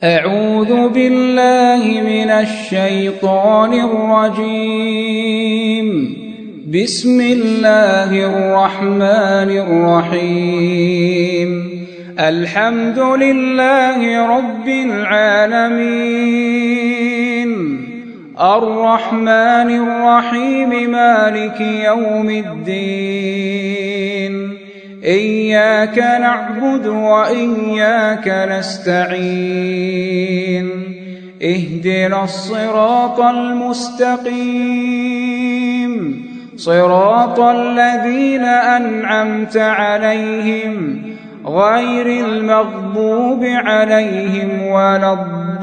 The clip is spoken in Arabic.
أعوذ بالله من الشيطان الرجيم. بسم الله الرحمن الرحيم. الحمد لله رب العالمين، الرحمن الرحيم، مالك يوم الدين. إياك نعبد وإياك نستعين. اهدنا الصراط المستقيم، صراط الذين أنعمت عليهم غير المغضوب عليهم ولا الضالين.